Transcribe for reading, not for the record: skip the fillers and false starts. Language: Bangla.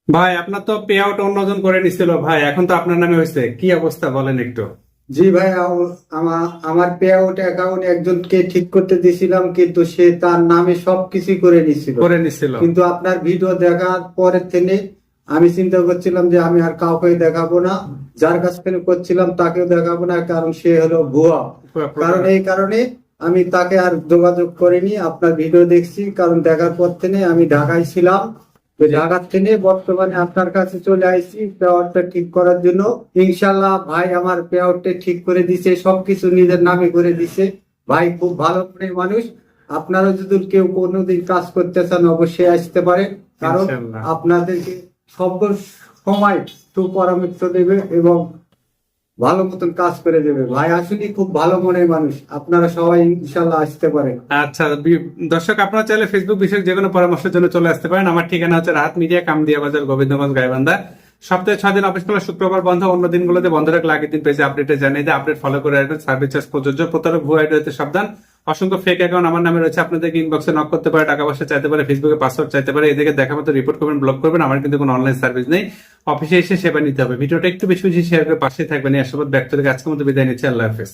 ভাই আপনার তো পে আউট অন্যজন করে নিছিল ভাই, এখন তো আপনার নামে হয়েছে, কি অবস্থা বলেন একটু। জি ভাই, আমার আমার পে আউট অ্যাকাউন্ট একজনকে ঠিক করতে দিয়েছিলাম, কিন্তু সে তার নামে সবকিছু করে নিছিল। করে নিছিল। কিন্তু আপনার ভিডিও দেখার পরের থেকে আমি চিন্তা করছিলাম যে আমি আর কাউকে দেখাবো না, যার কাছ থেকে করছিলাম তাকেও দেখাবো না, কারণ সে হলো ভুয়া। কারণ এই কারণে আমি তাকে আর যোগাযোগ করিনি। আপনার ভিডিও দেখছি, কারণ দেখার পর থেকে আমি ঢাকায় ছিলাম। তো ঢাকার থেকে বর্তমানে আপনার কাছে চলে আসছি পেয়ারটা ঠিক করার জন্য। ইনশাল্লাহ ভাই আমার পেয়ারটা ঠিক করে দিছে, সবকিছু নিজের নামে করে দিছে। ভাই খুব ভালো মনের মানুষ। আপনারা যদি কেউ কোনোদিন কাজ করতে চান অবশ্যই আসতে পারেন, কারণ ইনশাল্লাহ। আপনাদেরকে সব সময় সুপরামর্শ দেবে এবং ভালো মতন কাজ করে দেবে। ভাই আসলে খুব ভালো মনের মানুষ, আপনারা সবাই ইনশাল্লাহ আসতে পারেন। আচ্ছা দর্শক, আপনারা চাইলে ফেসবুক বিষয়ক যে কোনো পরামর্শের জন্য চলে আসতে পারেন। আমার ঠিকানা হচ্ছে রাহাত মিডিয়া, কামদিয়া বাজার, গোবিন্দগঞ্জ, গাইবান্ধা। সপ্তাহে 6 দিন অফিস খোলা, শুক্রবার বন্ধ, অন্য দিনগুলোতে বন্ধ রাখলে আগের দিন পেজে আপডেটে জানিয়ে দেয়। আপডেট ফলো করে রাখবেন। সার্ভিস চার্জ প্রযোজ্য। প্রতারক ভুয়া আইডি হতে সাবধান। অসংখ্য ফেক অ্যাকাউন্ট আমার নামে রয়েছে, আপনাদেরকে ইনবক্সে নক করতে পারে, টাকা পয়সা চাইতে পারে, ফেসবুকে পাসওয়ার্ড চাইতে পারে। এদেরকে দেখা মতো রিপোর্ট করবেন, ব্লক করবেন। আমার কিন্তু কোনো অনলাইন সার্ভিস নেই, অফিসে এসে সেবা নিতে হবে। ভিডিওটা একটু বেশি বেশি শেয়ার করে পাশে থাকবেন। এই আশাবাদ ব্যক্ত রেখে আজকের মতো বিদায় নিচ্ছি। আল্লাহ হাফেজ।